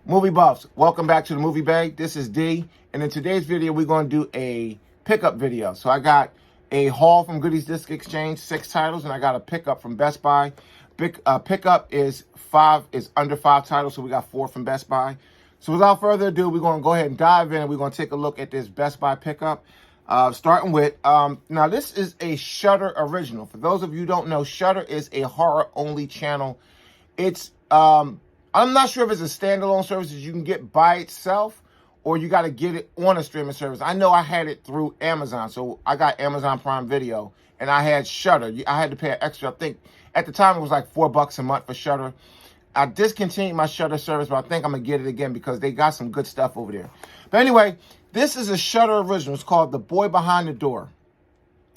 Movie buffs, welcome back to the Movie Bay. This is D, and in today's video, we're going to do a pickup video. So I got a haul from Goodies Disc Exchange, 6 titles, and I got a pickup from Best Buy. Pickup is under 5 titles, so we got 4 from Best Buy. So without further ado, we're going to go ahead and dive in, and we're going to take a look at this Best Buy pickup. Starting with, now this is a Shudder original. For those of you who don't know, Shudder is a horror-only channel. It's, I'm not sure if it's a standalone service that you can get by itself or you got to get it on a streaming service. I know I had it through Amazon, so I got Amazon Prime Video, and I had Shudder. I had to pay an extra, I think, at the time it was like $4 a month for Shudder. I discontinued my Shudder service, but I think I'm going to get it again because they got some good stuff over there. But anyway, this is a Shudder original. It's called The Boy Behind the Door.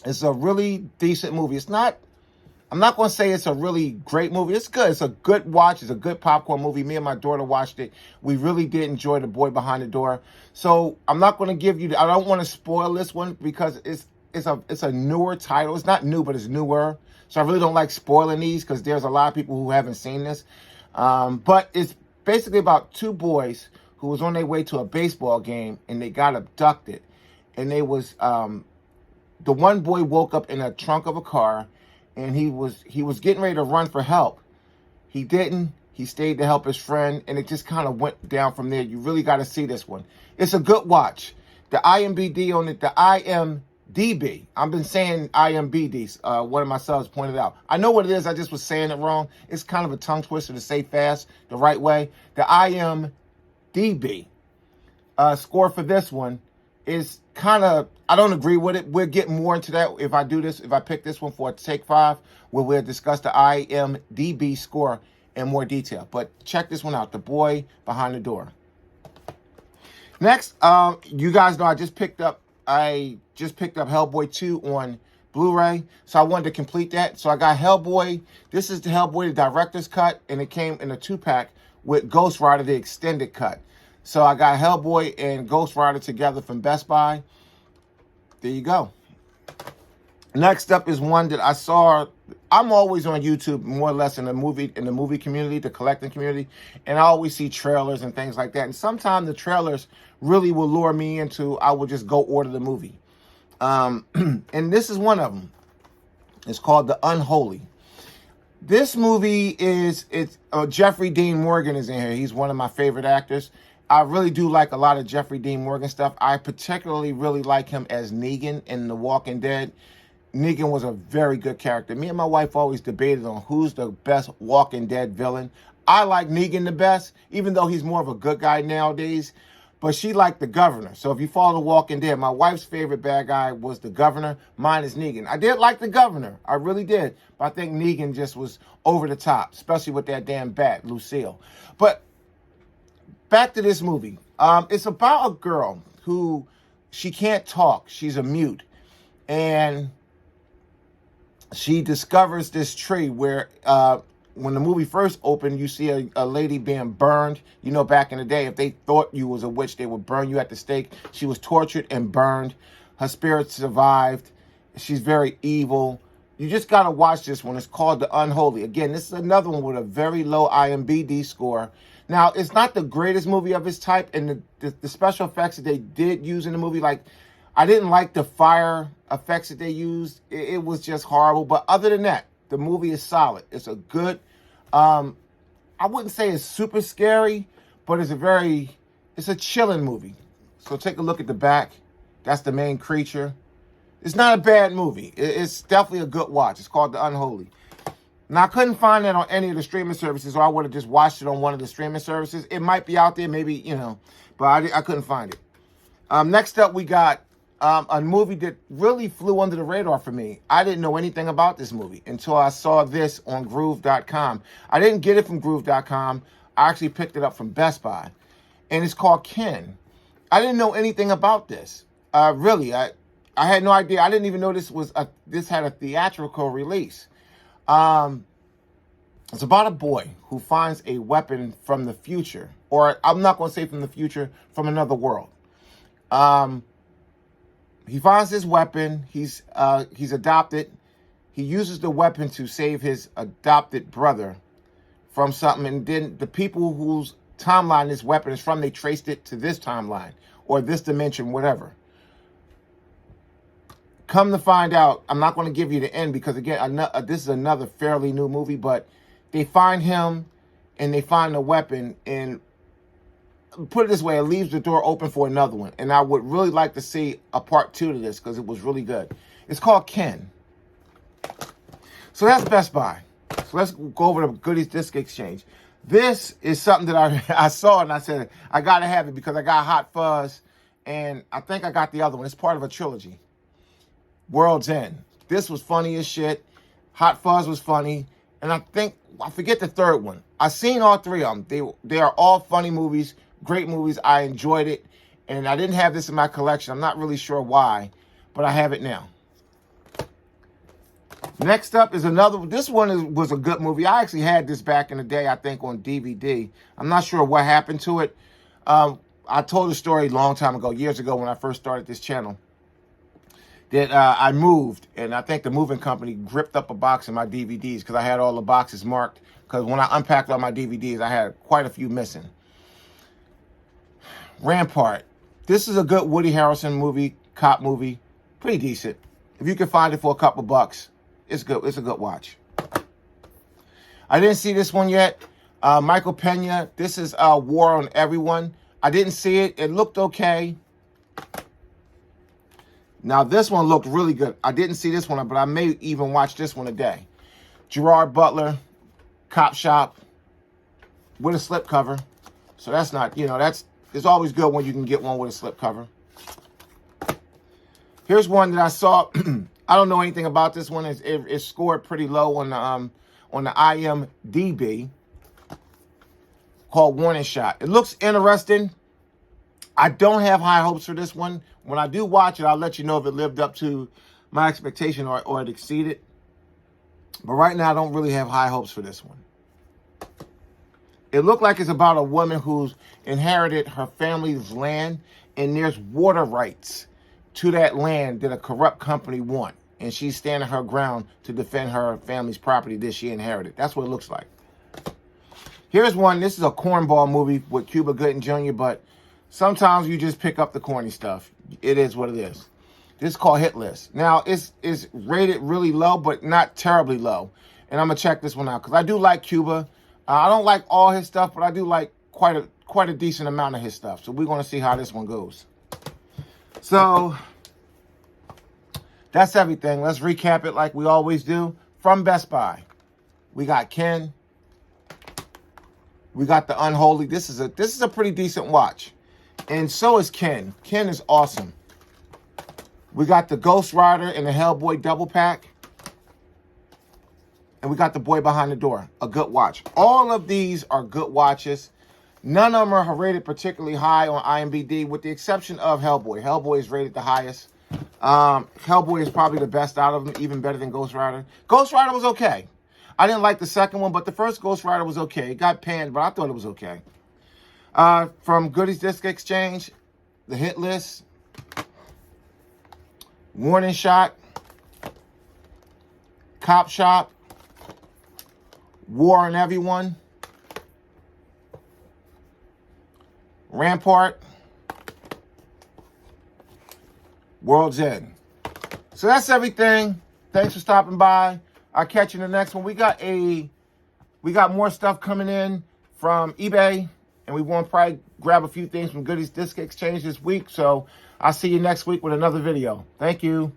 It's a really decent movie. It's not, I'm not going to say it's a really great movie. It's good. It's a good watch. It's a good popcorn movie. Me and my daughter watched it. We really did enjoy The Boy Behind the Door. So I'm not going to give you, I don't want to spoil this one because it's a newer title. It's not new, but it's newer. So I really don't like spoiling these because there's a lot of people who haven't seen this. But it's basically about 2 boys who was on their way to a baseball game and they got abducted. And they was, the one boy woke up in a trunk of a car and he was getting ready to run for help. He didn't. He stayed to help his friend, and it just kind of went down from there. You really got to see this one. It's a good watch. The IMDb on it, the IMDb. I've been saying IMBD. One of my subs pointed out. I know what it is. I just was saying it wrong. It's kind of a tongue twister to say fast the right way. The IMDb score for this one is kind of, I don't agree with it. We'll get more into that if I do this, if I pick this one for take 5, where we'll discuss the IMDb score in more detail. But check this one out, The Boy Behind the Door. Next, you guys know I just picked up Hellboy 2 on Blu-ray, so I wanted to complete that. So I got Hellboy. This is the Hellboy, the director's cut, and it came in a 2-pack with Ghost Rider, the extended cut. So I got Hellboy and Ghost Rider together from Best Buy. There you go. Next up is one that I saw. I'm always on YouTube, more or less in the movie community, the collecting community, and I always see trailers and things like that. And sometimes the trailers really will lure me into, I will just go order the movie. And this is one of them. It's called The Unholy. This movie is, Jeffrey Dean Morgan is in here. He's one of my favorite actors. I really do like a lot of Jeffrey Dean Morgan stuff. I particularly really like him as Negan in The Walking Dead. Negan was a very good character. Me and my wife always debated on who's the best Walking Dead villain. I like Negan the best, even though he's more of a good guy nowadays. But she liked the Governor. So if you follow The Walking Dead, my wife's favorite bad guy was the Governor. Mine is Negan. I did like the Governor. I really did. But I think Negan just was over the top, especially with that damn bat, Lucille. But back to this movie. It's about a girl who, she can't talk. She's a mute. And she discovers this tree where, when the movie first opened, you see a lady being burned. You know, back in the day, if they thought you was a witch, they would burn you at the stake. She was tortured and burned. Her spirit survived. She's very evil. You just got to watch this one. It's called The Unholy. Again, this is another one with a very low IMDb score. Now, it's not the greatest movie of its type, and the special effects that they did use in the movie, like, I didn't like the fire effects that they used. It was just horrible. But other than that, the movie is solid. It's a good, I wouldn't say it's super scary, but it's a chilling movie. So take a look at the back. That's the main creature. It's not a bad movie. It's definitely a good watch. It's called The Unholy. Now, I couldn't find that on any of the streaming services, or I would have just watched it on one of the streaming services. It might be out there, maybe, you know, but I couldn't find it. Next up, we got a movie that really flew under the radar for me. I didn't know anything about this movie until I saw this on Groove.com. I didn't get it from Groove.com. I actually picked it up from Best Buy. And it's called Ken. I didn't know anything about this. Really, I had no idea. I didn't even know this had a theatrical release. It's about a boy who finds a weapon from the future, or I'm not going to say from the future, from another world. He finds this weapon. He's adopted. He uses the weapon to save his adopted brother from something, and then the people whose timeline this weapon is from. They traced it to this timeline or this dimension, whatever. Come to find out, I'm not going to give you the end because, again, this is another fairly new movie, but they find him and they find the weapon, and put it this way, it leaves the door open for another one. And I would really like to see a part 2 to this because it was really good. It's called Ken. So that's Best Buy. So let's go over to Goodies Disc Exchange. This is something that I saw and I said, I got to have it because I got Hot Fuzz and I think I got the other one. It's part of a trilogy. World's End. This was funny as shit. Hot Fuzz was funny. And I forget the third one. I've seen all three of them. They are all funny movies, great movies. I enjoyed it. And I didn't have this in my collection. I'm not really sure why, but I have it now. Next up is another. This one was a good movie. I actually had this back in the day, I think, on DVD. I'm not sure what happened to it. I told the story a long time ago, years ago, when I first started this channel, that I moved, and I think the moving company gripped up a box of my DVDs because I had all the boxes marked. Because when I unpacked all my DVDs, I had quite a few missing. Rampart. This is a good Woody Harrelson movie, cop movie. Pretty decent. If you can find it for a couple bucks, it's good. It's a good watch. I didn't see this one yet. Michael Pena. This is War on Everyone. I didn't see it. It looked okay. Now, this one looked really good. I didn't see this one, but I may even watch this one today. Gerard Butler, Cop Shop, with a slipcover. So that's not, it's always good when you can get one with a slipcover. Here's one that I saw. I don't know anything about this one. It's scored pretty low on the IMDb. Called Warning Shot. It looks interesting. I don't have high hopes for this one. When I do watch it, I'll let you know if it lived up to my expectation or it exceeded. But right now, I don't really have high hopes for this one. It looked like it's about a woman who's inherited her family's land, and there's water rights to that land that a corrupt company want. And she's standing her ground to defend her family's property that she inherited. That's what it looks like. Here's one. This is a cornball movie with Cuba Gooding Jr., but sometimes you just pick up the corny stuff. It is what it is. This is called Hit List. Now, it's rated really low, but not terribly low. And I'm going to check this one out because I do like Cuba. I don't like all his stuff, but I do like quite a decent amount of his stuff. So we're going to see how this one goes. So that's everything. Let's recap it like we always do. From Best Buy, we got Ken. We got the Unholy. This is a pretty decent watch. And so is Ken. Ken is awesome. We got the Ghost Rider and the Hellboy double pack. And we got the Boy Behind the Door. A good watch. All of these are good watches. None of them are rated particularly high on IMDb, with the exception of Hellboy. Hellboy is rated the highest. Hellboy is probably the best out of them, even better than Ghost Rider. Ghost Rider was okay. I didn't like the second one, but the first Ghost Rider was okay. It got panned, but I thought it was okay. From Goodies Disc Exchange, the Hit List, Warning Shot, Cop Shop, War on Everyone, Rampart, World's End. So that's everything. Thanks for stopping by. I'll catch you in the next one. We got more stuff coming in from eBay, and we want to probably grab a few things from Goodies Disc Exchange this week. So I'll see you next week with another video. Thank you.